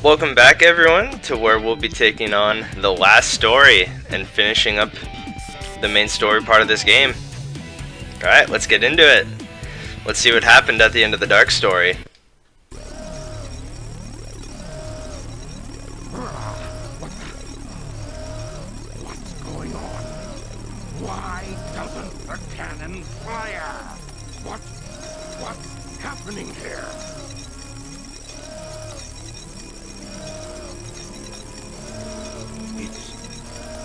Welcome back, everyone, to where we'll be taking on the last story and finishing up the main story part of this game. Alright, let's get into it. Let's see what happened at the end of the dark story. What's going on? Why doesn't the cannon fire? What's happening here?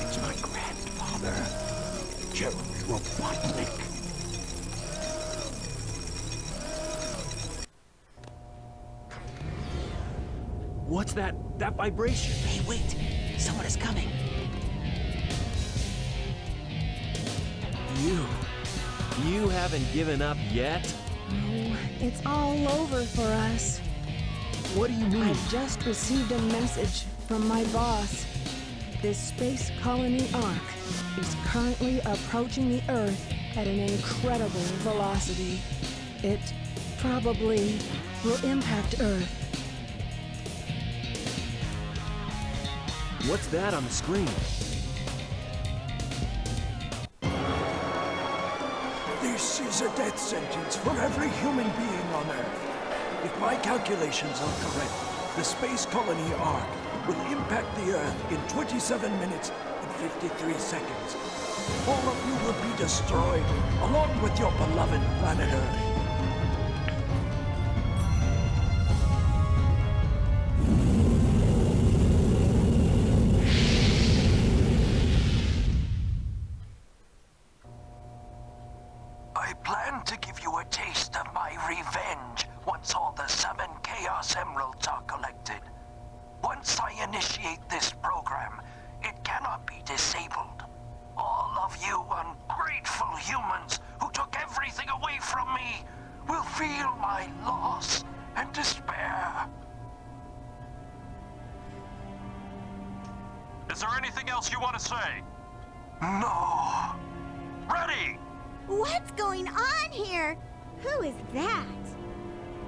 It's my grandfather, Gerald Robotnik. What's that vibration? Hey, wait! Someone is coming. You haven't given up yet? No, it's all over for us. What do you mean? I've just received a message from my boss. This space colony Ark is currently approaching the Earth at an incredible velocity. It probably will impact Earth. What's that on the screen? This is a death sentence for every human being on Earth. If my calculations are correct, the space colony Ark will impact the Earth in 27 minutes and 53 seconds. All of you will be destroyed, along with your beloved planet Earth. I plan to give you a taste of my revenge once all the 7 Chaos Emeralds are collected. Once I initiate this program, it cannot be disabled. All of you ungrateful humans who took everything away from me will feel my loss and despair. Is there anything else you want to say? No. Ready! What's going on here? Who is that?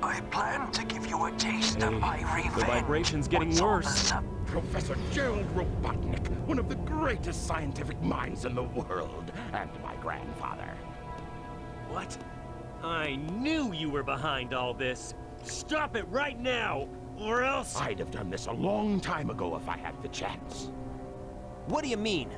I plan to give you a taste of my revenge. The vibration's getting once all the worse. Professor Gerald Robotnik, one of the greatest scientific minds in the world, and my grandfather. What? I knew you were behind all this. Stop it right now, or else... I'd have done this a long time ago if I had the chance. What do you mean?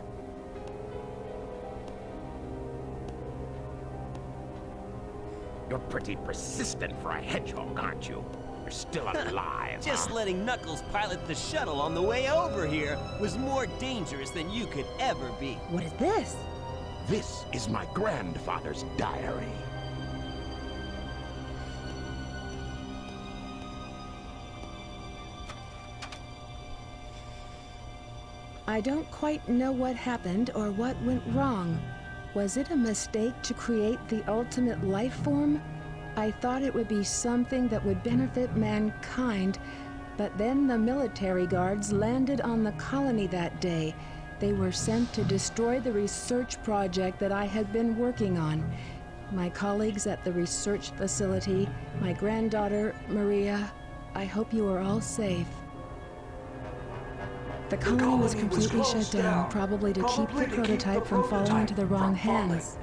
You're pretty persistent for a hedgehog, aren't you? You're still alive, Just huh? letting Knuckles pilot the shuttle on the way over here was more dangerous than you could ever be. What is this? This is my grandfather's diary. I don't quite know what happened or what went wrong. Was it a mistake to create the ultimate life form? I thought it would be something that would benefit mankind, but then the military guards landed on the colony that day. They were sent to destroy the research project that I had been working on. My colleagues at the research facility, my granddaughter, Maria, I hope you are all safe. The colony was completely shut down, probably to keep the prototype from falling into the wrong hands.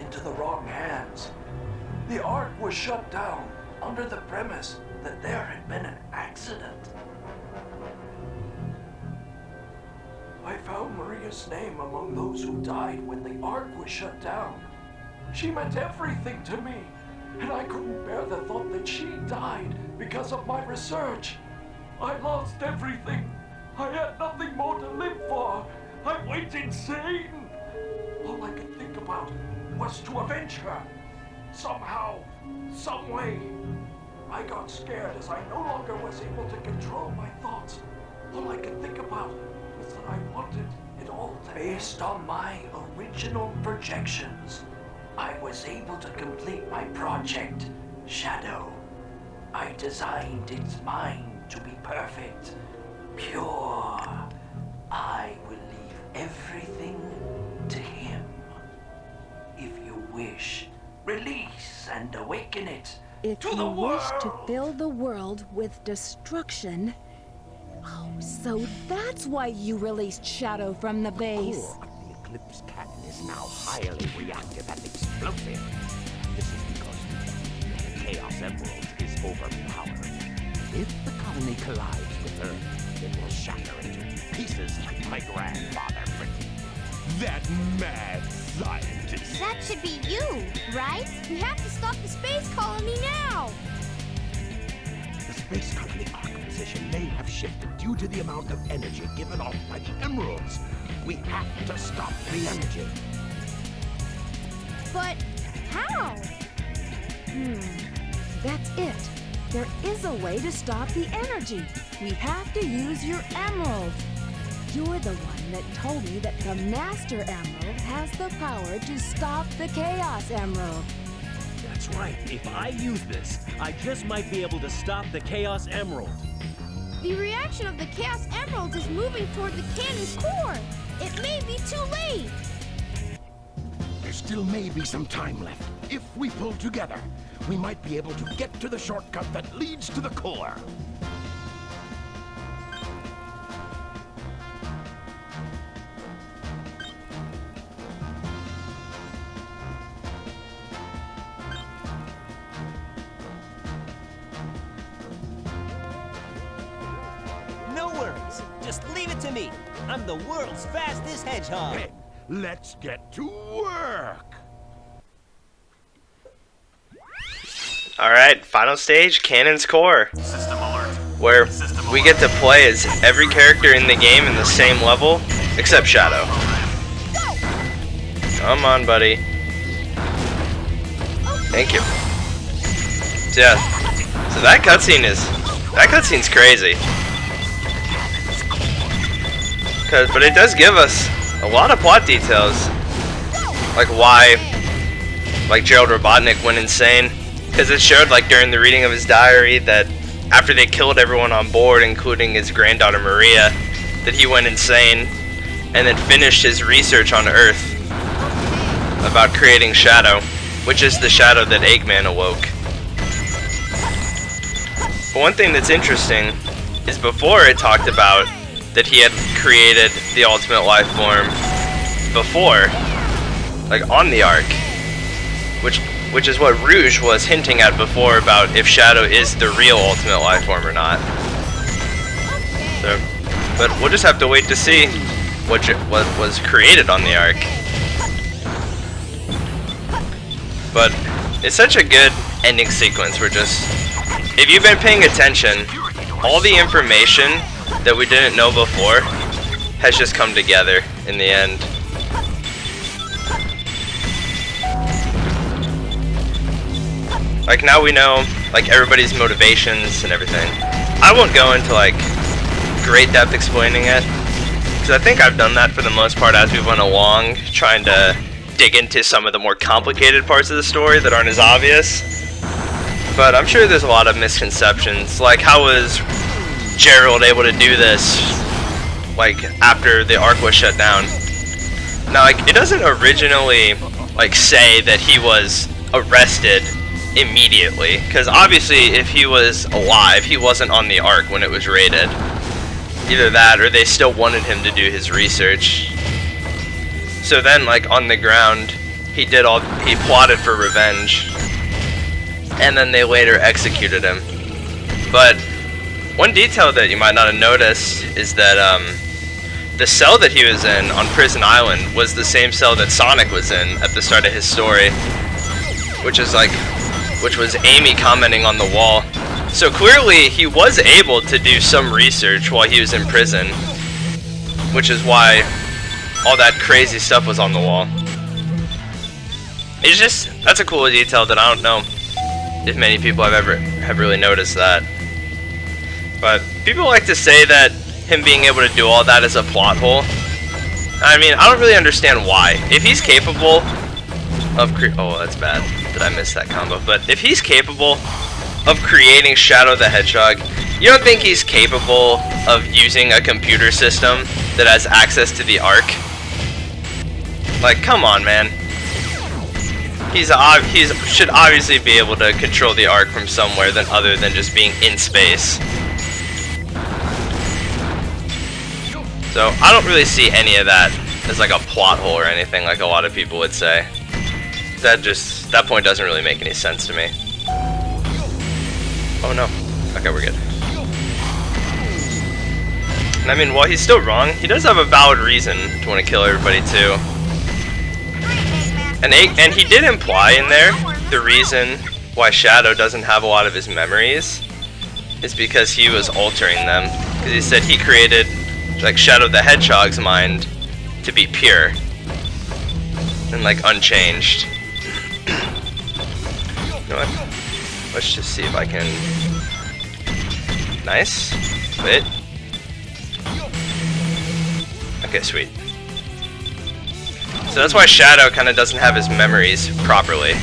The Ark was shut down under the premise that there had been an accident. I found Maria's name among those who died when the Ark was shut down. She meant everything to me, and I couldn't bear the thought that she died because of my research. I lost everything. I had nothing more to live for. I went insane. All I could think about was to avenge her. Somehow, some way. I got scared as I no longer was able to control my thoughts. All I could think about was that I wanted it all to end. Based on my original projections, I was able to complete my project, Shadow. I designed its mind to be perfect, pure. I will leave everything to him. If you wish, release and awaken it If to you the wish to world. fill the world with destruction, oh, So that's why you released Shadow from the base. Core of the Eclipse cannon is now highly reactive and explosive. This is because the Chaos Emerald is overpowered. If the colony collides with Earth, it will shatter into pieces like my grandfather predicted. That mad scientist. That should be you, right? We have to stop the space colony now. The space colony arc position may have shifted due to the amount of energy given off by the emeralds. We have to stop the energy. But how? That's it. There is a way to stop the energy. We have to use your emerald. You're the one that told me that the Master Emerald has the power to stop the Chaos Emerald. That's right. If I use this, I just might be able to stop the Chaos Emerald. The reaction of the Chaos Emeralds is moving toward the cannon's core. It may be too late. There still may be some time left. If we pull together, we might be able to get to the shortcut that leads to the core. No worries. Just leave it to me. I'm the world's fastest hedgehog. Then, let's get to work. Alright, final stage, Cannon's Core. System alert. Where System we alert. get to play as every character in the game in the same level, except Shadow. Come on, buddy. Thank you. So, yeah. So that cutscene's crazy. But it does give us a lot of plot details. Like why, Gerald Robotnik went insane. Because it showed, during the reading of his diary, that after they killed everyone on board, including his granddaughter Maria, that he went insane and then finished his research on Earth about creating Shadow, which is the shadow that Eggman awoke. But one thing that's interesting is before it talked about that he had created the ultimate life form before, on the Ark, which is what Rouge was hinting at before about if Shadow is the real ultimate life form or not. So, but we'll just have to wait to see what was created on the Ark. But it's such a good ending sequence. If you've been paying attention, all the information that we didn't know before has just come together in the end. Now we know, everybody's motivations and everything. I won't go into, great depth explaining it, because I think I've done that for the most part as we went along, trying to dig into some of the more complicated parts of the story that aren't as obvious. But I'm sure there's a lot of misconceptions, how was Gerald able to do this, after the Ark was shut down? Now, it doesn't originally, say that he was arrested immediately, because obviously if he was alive, he wasn't on the Ark when it was raided. Either that, or they still wanted him to do his research. So then, on the ground, he plotted for revenge, and then they later executed him. But one detail that you might not have noticed is that the cell that he was in on Prison Island was the same cell that Sonic was in at the start of his story, which was Amy commenting on the wall. So clearly he was able to do some research while he was in prison, which is why all that crazy stuff was on the wall. That's a cool detail that I don't know if many people have really noticed that. But people like to say that him being able to do all that is a plot hole. I mean, I don't really understand why. If he's capable of oh, that's bad. Did I miss that combo? But if he's capable of creating Shadow the Hedgehog, you don't think he's capable of using a computer system that has access to the Ark? Come on, man. He should obviously be able to control the Ark from somewhere other than just being in space. So I don't really see any of that as like a plot hole or anything like a lot of people would say. That point doesn't really make any sense to me. Oh no. Okay, we're good. And I mean, while he's still wrong, he does have a valid reason to want to kill everybody too. And he did imply in there the reason why Shadow doesn't have a lot of his memories is because he was altering them. Because he said he created like Shadow the Hedgehog's mind to be pure and like unchanged. You know what? Let's just see if I can. Nice. Wait. Okay, sweet. So that's why Shadow kind of doesn't have his memories properly,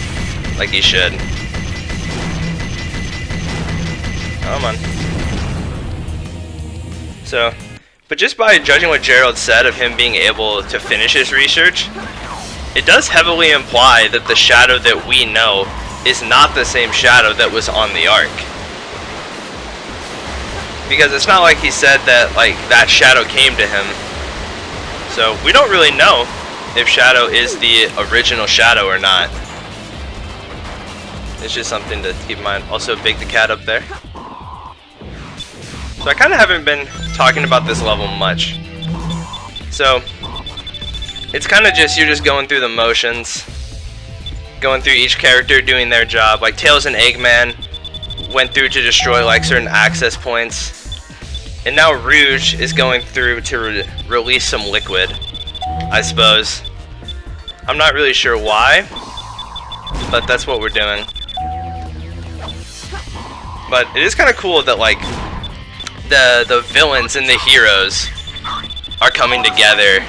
like he should. Come on. So, but just by judging what Gerald said of him being able to finish his research, it does heavily imply that the Shadow that we know is not the same Shadow that was on the Ark. Because it's not like he said that like that Shadow came to him. So we don't really know if Shadow is the original Shadow or not. It's just something to keep in mind. Also, Big the Cat up there. So I kind of haven't been talking about this level much. So it's kind of just, you're just going through the motions. Going through each character doing their job. Like Tails and Eggman went through to destroy like certain access points. And now Rouge is going through to release some liquid, I suppose. I'm not really sure why, but that's what we're doing. But it is kind of cool that like the villains and the heroes are coming together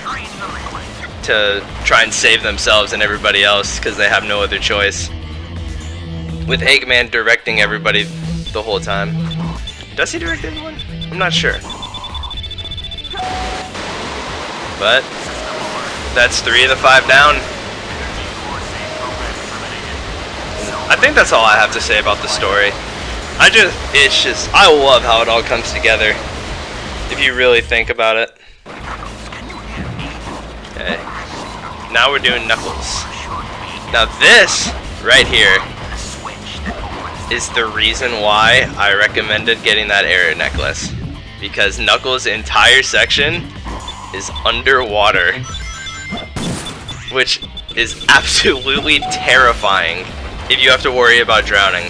to try and save themselves and everybody else because they have no other choice. With Eggman directing everybody the whole time. Does he direct everyone? I'm not sure. But that's 3 of the 5 down. I think that's all I have to say about the story. I love how it all comes together. If you really think about it. Okay. Now we're doing Knuckles. Now this right here is the reason why I recommended getting that arrow necklace. Because Knuckles' entire section is underwater. Which is absolutely terrifying if you have to worry about drowning.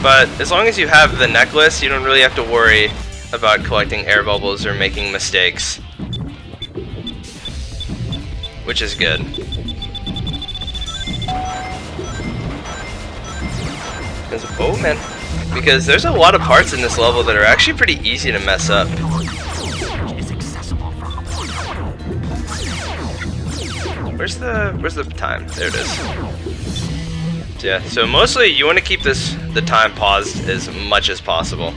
But as long as you have the necklace, you don't really have to worry about collecting air bubbles or making mistakes. Which is good. Oh man, because there's a lot of parts in this level that are actually pretty easy to mess up. Where's the time? There it is. So yeah, so mostly you want to keep the time paused as much as possible.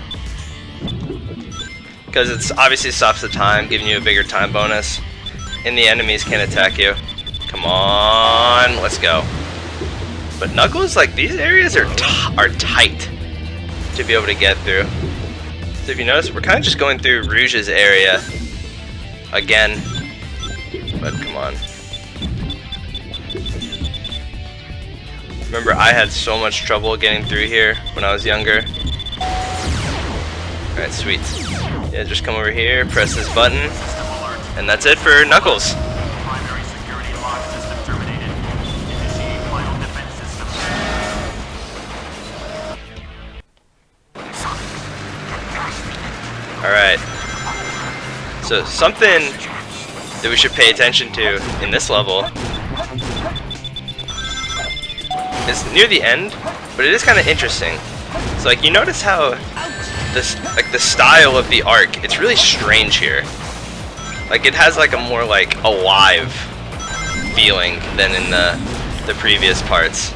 Because it's obviously stops the time, giving you a bigger time bonus. And the enemies can't attack you. Come on, let's go. But Knuckles, like, these areas are tight to be able to get through. So if you notice, we're kind of just going through Rouge's area again. But come on. Remember, I had so much trouble getting through here when I was younger. Alright, sweet. Yeah, just come over here, press this button, and that's it for Knuckles. Alright. So something that we should pay attention to in this level is near the end, but it is kind of interesting. So like you notice how the style of the arc, it's really strange here. Like it has like a more like alive feeling than in the previous parts.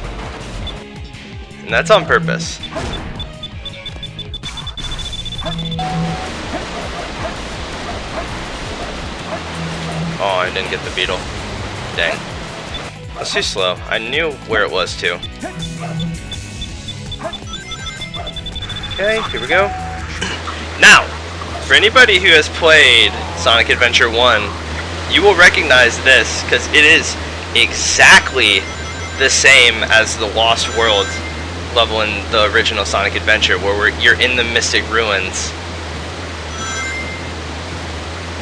And that's on purpose. Oh, I didn't get the beetle. Dang. That's too slow. I knew where it was too. Okay, here we go. Now, for anybody who has played Sonic Adventure 1, you will recognize this, because it is exactly the same as the Lost World level in the original Sonic Adventure, where you're in the Mystic Ruins.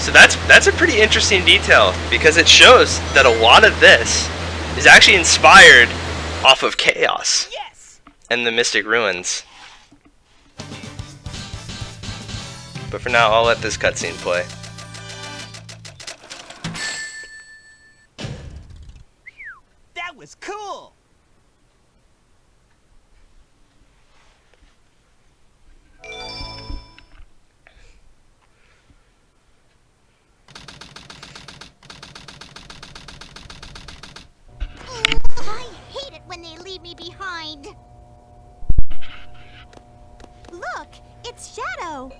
So that's a pretty interesting detail, because it shows that a lot of this is actually inspired off of Chaos and the Mystic Ruins. But for now, I'll let this cutscene play. That was cool! I hate it when they leave me behind. Look, it's Shadow.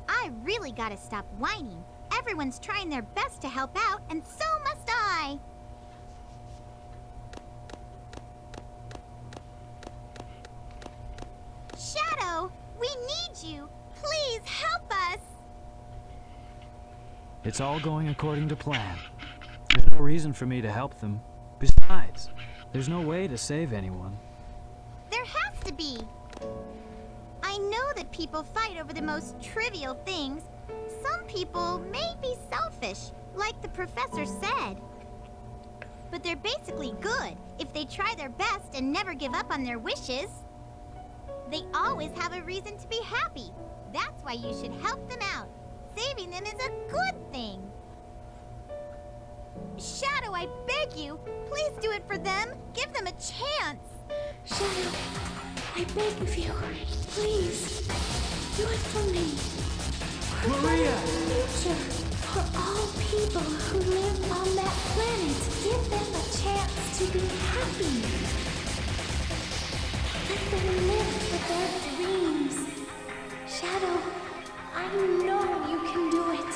I really gotta stop whining. Everyone's trying their best to help out, and so must I. Shadow, we need you. Please help us. It's all going according to plan. There's no reason for me to help them. Besides, there's no way to save anyone. There has to be. I know that people fight over the most trivial things. Some people may be selfish, like the professor said. But they're basically good if they try their best and never give up on their wishes. They always have a reason to be happy. That's why you should help them out. Saving them is a good thing. Shadow, I beg you, please do it for them. Give them a chance. Shadow, I beg of you, please, do it for me. For Maria! better future, for all people who live on that planet, give them a chance to be happy. Let them live for their dreams. Shadow, I know you can do it.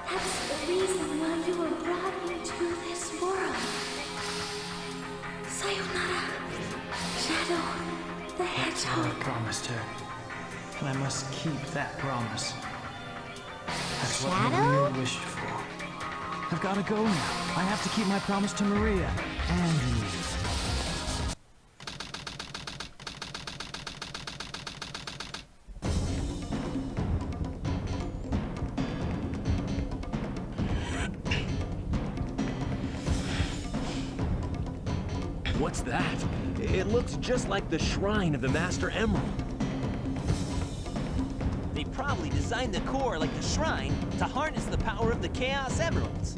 That's the reason why you were brought into this world. Sayonara, Shadow the Hedgehog. I promised her, and I must keep that promise. That's what Shadow? Maria wished for. I've got to go now. I have to keep my promise to Maria and you. What's that? It looks just like the shrine of the Master Emerald. They probably designed the core like the shrine to harness the power of the Chaos Emeralds.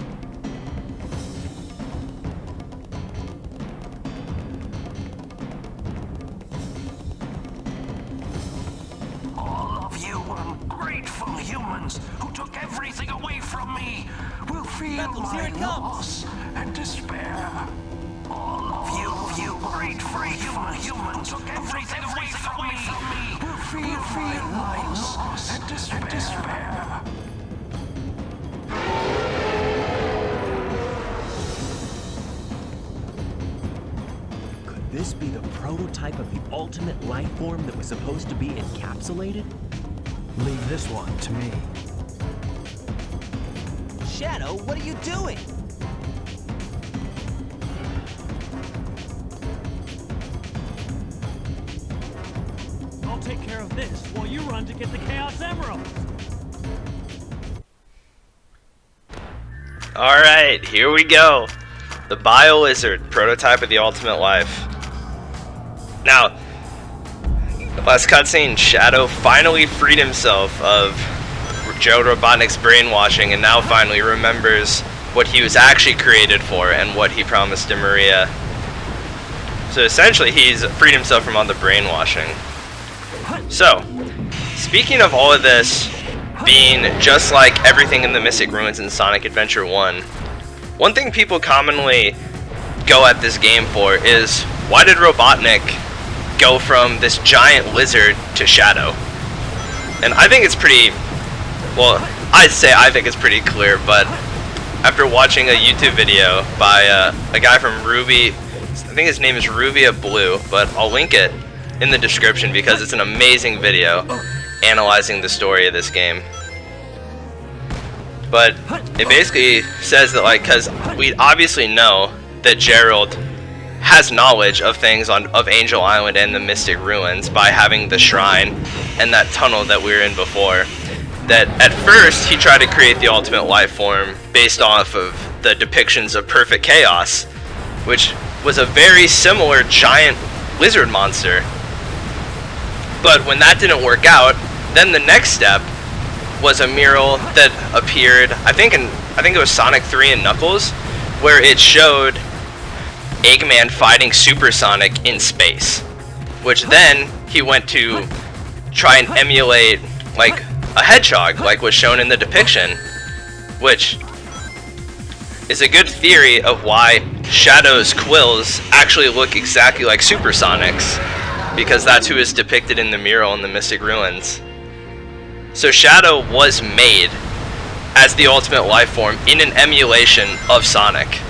All of you ungrateful humans who took everything away from me will feel Knuckles, here my it comes. loss and despair. All of you grateful humans who took everything away from me will feel my loss and despair. Could this be the prototype of the ultimate life form that was supposed to be encapsulated? Leave this one to me. Shadow, what are you doing? I'll take care of this while you run to get the Chaos Emeralds. Alright, here we go. The Bio Lizard, prototype of the ultimate life. Now, the last cutscene, Shadow finally freed himself of Joe Robotnik's brainwashing and now finally remembers what he was actually created for and what he promised to Maria. So essentially, he's freed himself from all the brainwashing. So, speaking of all of this being just like everything in the Mystic Ruins in Sonic Adventure 1, one thing people commonly go at this game for is, why did Robotnik go from this giant lizard to Shadow? And I think it's pretty, well, I think it's pretty clear, but after watching a YouTube video by a guy from Ruby I think his name is Ruvia Blue, but I'll link it in the description because it's an amazing video analyzing the story of this game. But it basically says that, like, because we obviously know that Gerald has knowledge of things of Angel Island and the Mystic Ruins by having the shrine and that tunnel that we were in before. That at first he tried to create the ultimate life form based off of the depictions of perfect chaos, which was a very similar giant lizard monster. But when that didn't work out, then the next step was a mural that appeared, I think it was Sonic 3 and Knuckles, where it showed Eggman fighting Super Sonic in space, which then he went to try and emulate like a hedgehog, like was shown in the depiction, which is a good theory of why Shadow's quills actually look exactly like Super Sonic's, because that's who is depicted in the mural in the Mystic Ruins. So Shadow was made as the ultimate life form in an emulation of Sonic.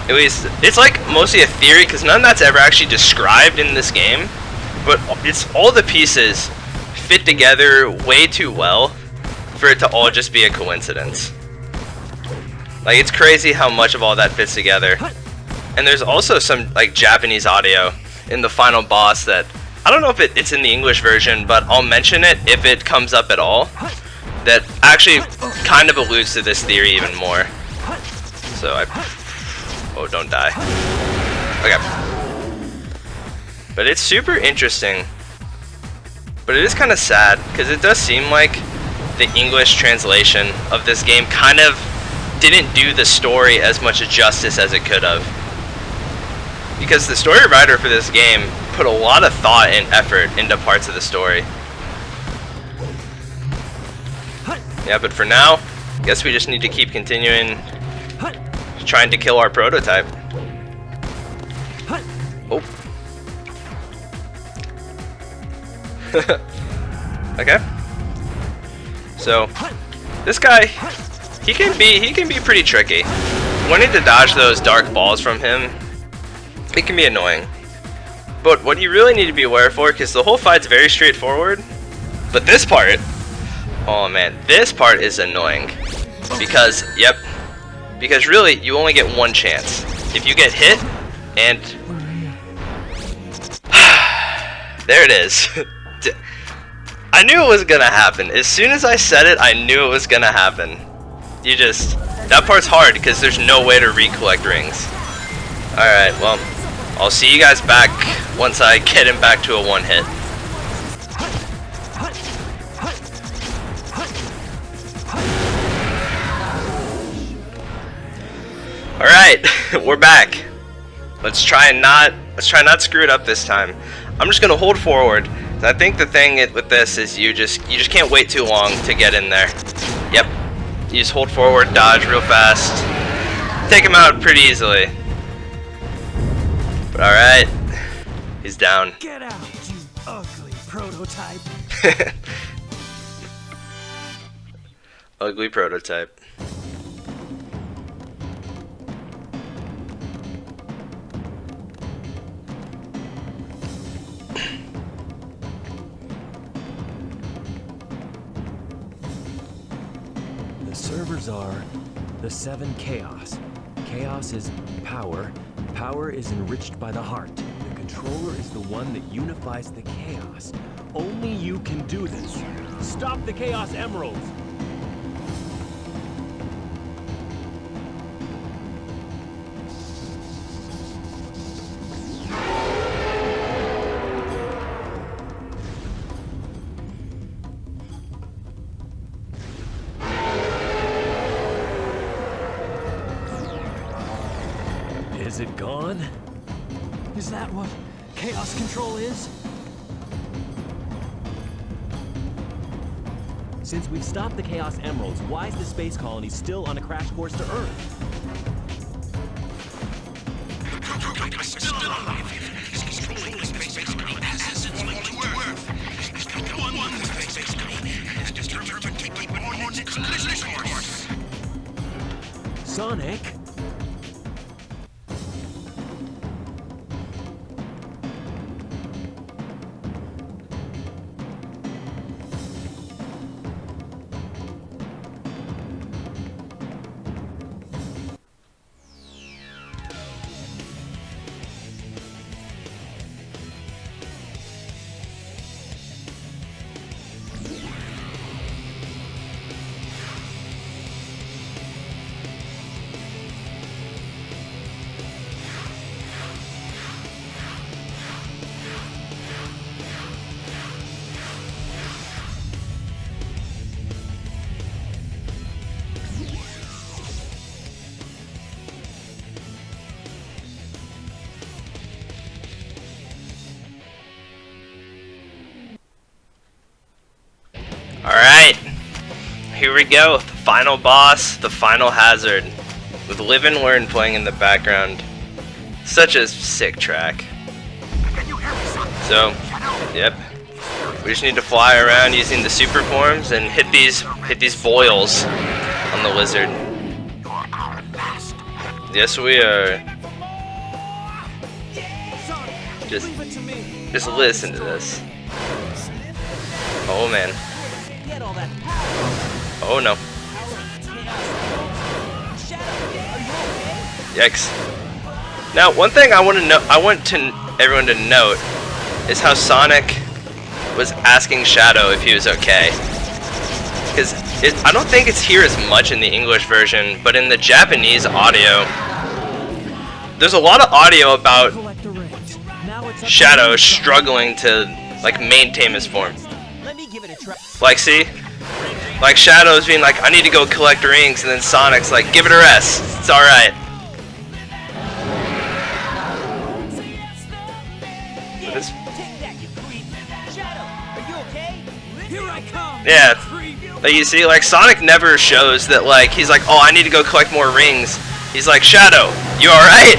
At least, it's like mostly a theory, because none of that's ever actually described in this game, but it's all the pieces fit together way too well for it to all just be a coincidence. Like, it's crazy how much of all that fits together. And there's also some like Japanese audio in the final boss that I don't know if it's in the English version, but I'll mention it if it comes up at all, that actually kind of alludes to this theory even more. So oh, don't die. Okay. But it's super interesting. But it is kind of sad, because it does seem like the English translation of this game kind of didn't do the story as much justice as it could have. Because the story writer for this game put a lot of thought and effort into parts of the story. Yeah, but for now, I guess we just need to keep continuing trying to kill our prototype. Oh. Okay. So, this guy, he can be pretty tricky. Wanting to dodge those dark balls from him, it can be annoying. But what you really need to be aware for, because the whole fight's very straightforward, but this part, oh man, this part is annoying. Because, yep, because really, you only get one chance. If you get hit, and there it is. I knew it was gonna happen. As soon as I said it, I knew it was gonna happen. That part's hard because there's no way to recollect rings. Alright, well, I'll see you guys back once I get him back to a one hit. Alright, we're back. Let's try not screw it up this time. I'm just gonna hold forward. I think the thing with this is you just can't wait too long to get in there. Yep. You just hold forward, dodge real fast. Take him out pretty easily. But alright. He's down. Get out, you ugly prototype. Ugly prototype. The servers are the 7 Chaos. Chaos is power. Power is enriched by the heart. The controller is the one that unifies the chaos. Only you can do this. Stop the Chaos Emeralds! Is it gone? Is that what chaos control is? Since we've stopped the Chaos Emeralds, why is the space colony still on a crash course to Earth? Sonic? here we go. The final boss, the final hazard, with Live and Learn playing in the background. Such a sick track. So, yep. We just need to fly around using the super forms and hit these boils on the lizard. Yes, we are. Just listen to this. Oh man. Oh no. Yikes. Now, one thing I want everyone to note is how Sonic was asking Shadow if he was okay. Because I don't think it's here as much in the English version, but in the Japanese audio, there's a lot of audio about Shadow struggling to like maintain his form. Like, see? Like Shadow's being like, I need to go collect rings, and then Sonic's like, give it a rest. It's alright. Yeah, but you see, like, Sonic never shows that, like, he's like, oh, I need to go collect more rings. He's like, Shadow, you alright?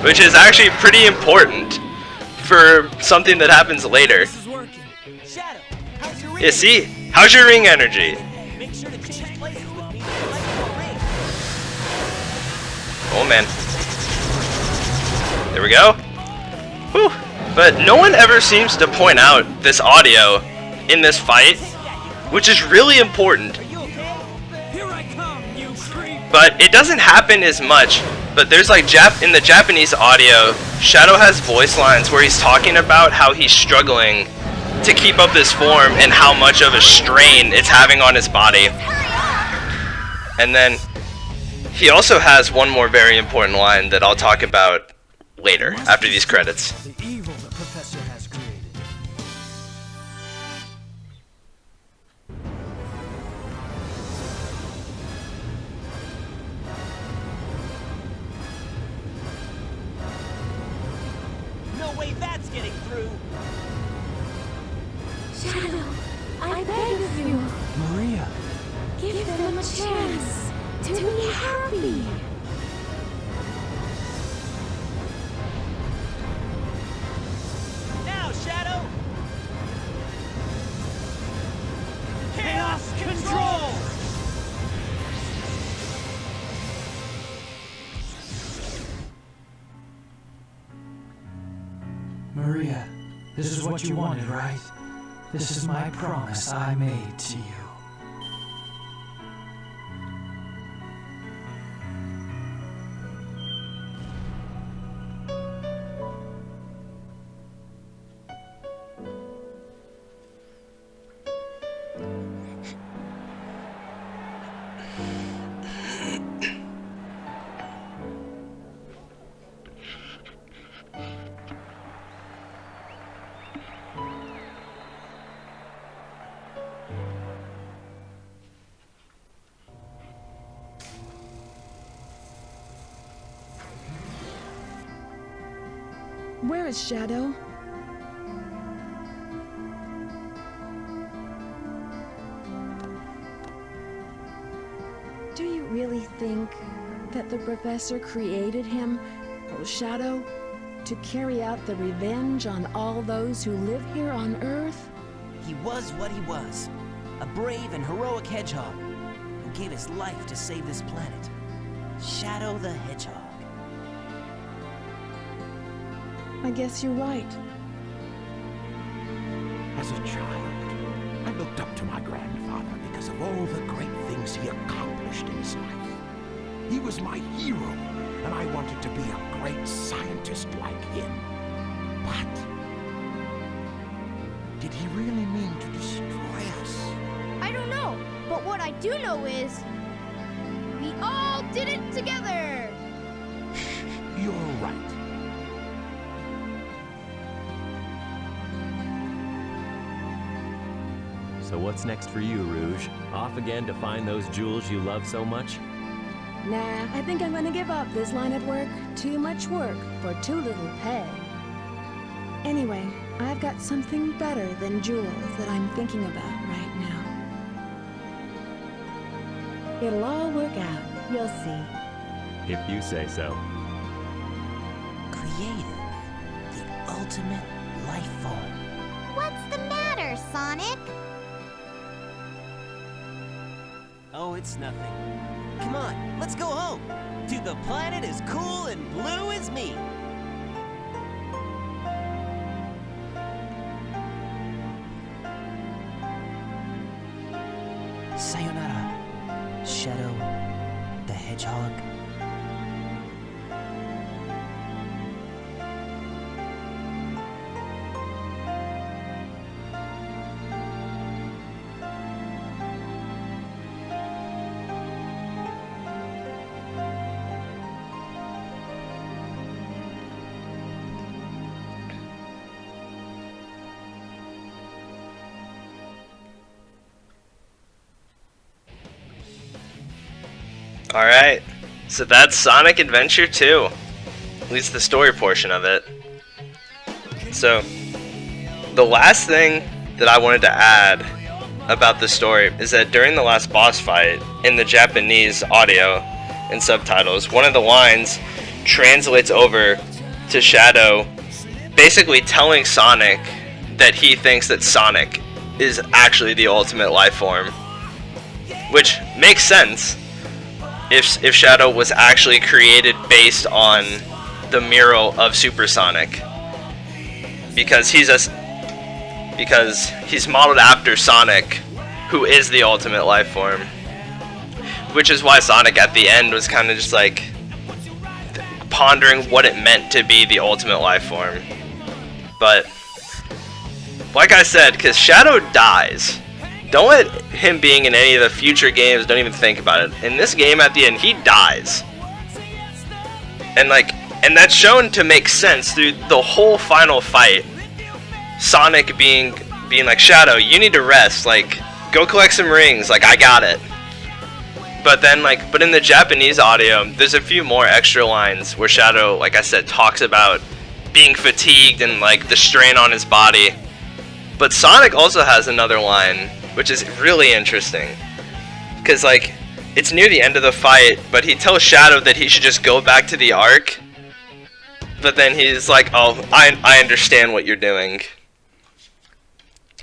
Which is actually pretty important for something that happens later. Yeah, see? How's your ring energy? Oh, man. There we go. Whew. But no one ever seems to point out this audio in this fight, which is really important. But it doesn't happen as much. But there's like in the Japanese audio, Shadow has voice lines where he's talking about how he's struggling to keep up this form and how much of a strain it's having on his body. And then he also has one more very important line that I'll talk about later, after these credits. The evil the professor has created. No way that's getting through. Shadow, I beg of you, Maria. give them a chance to be happy. Now, Shadow. Chaos control. Maria, this is what you wanted, right? This is my promise I made to you. Where is Shadow? Do you really think that the professor created him, Shadow, to carry out the revenge on all those who live here on Earth? He was what he was. A brave and heroic hedgehog who gave his life to save this planet. Shadow the Hedgehog. I guess you're right. As a child, I looked up to my grandfather because of all the great things he accomplished in his life. He was my hero, and I wanted to be a great scientist like him. But did he really mean to destroy us? I don't know, but what I do know is we all did it together. You're right. So what's next for you, Rouge? Off again to find those jewels you love so much? Nah, I think I'm gonna give up this line of work. Too much work for too little pay. Anyway, I've got something better than jewels that I'm thinking about right now. It'll all work out. You'll see. If you say so. Created the ultimate life form. What's the matter, Sonic? Oh, it's nothing. Come on, let's go home. To the planet as cool and blue as me. Sayonara, Shadow the Hedgehog. Alright, so that's Sonic Adventure 2. At least the story portion of it. So, the last thing that I wanted to add about the story is that during the last boss fight, in the Japanese audio and subtitles, one of the lines translates over to Shadow basically telling Sonic that he thinks that Sonic is actually the ultimate life form. Which makes sense if Shadow was actually created based on the mural of Supersonic, because he's modeled after Sonic, who is the ultimate life form. Which is why Sonic at the end was kind of just like pondering what it meant to be the ultimate life form. But like I said, because Shadow dies, don't let him being in any of the future games, don't even think about it. In this game at the end, he dies. And that's shown to make sense through the whole final fight. Sonic being like, Shadow, you need to rest, like, go collect some rings, like, I got it. But then, but in the Japanese audio, there's a few more extra lines where Shadow, like I said, talks about being fatigued and, the strain on his body. But Sonic also has another line, which is really interesting. Because, it's near the end of the fight, but he tells Shadow that he should just go back to the Ark. But then he's like, oh, I understand what you're doing.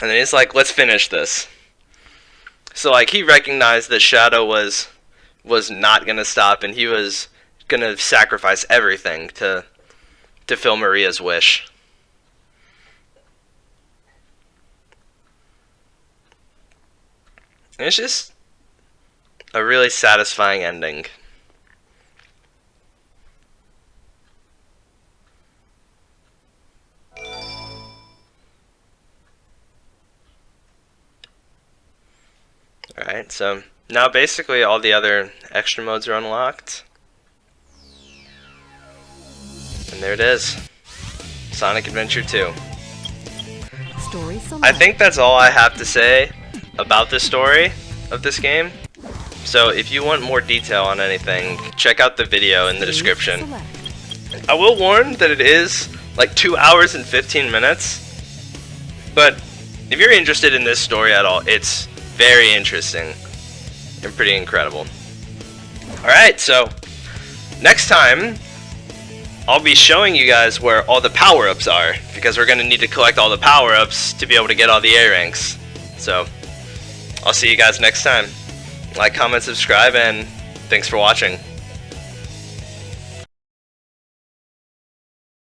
And then he's like, let's finish this. So, he recognized that Shadow was not going to stop, and he was going to sacrifice everything to fulfill Maria's wish. And it's just a really satisfying ending. Alright, so now basically all the other extra modes are unlocked. And there it is. Sonic Adventure 2. I think that's all I have to say about the story of this game. So if you want more detail on anything, check out the video in the description. I will warn that it is 2 hours and 15 minutes. But if you're interested in this story at all, it's very interesting and pretty incredible. Alright, so next time I'll be showing you guys where all the power-ups are, because we're going to need to collect all the power-ups to be able to get all the A ranks. So I'll see you guys next time. Like, comment, subscribe, and thanks for watching.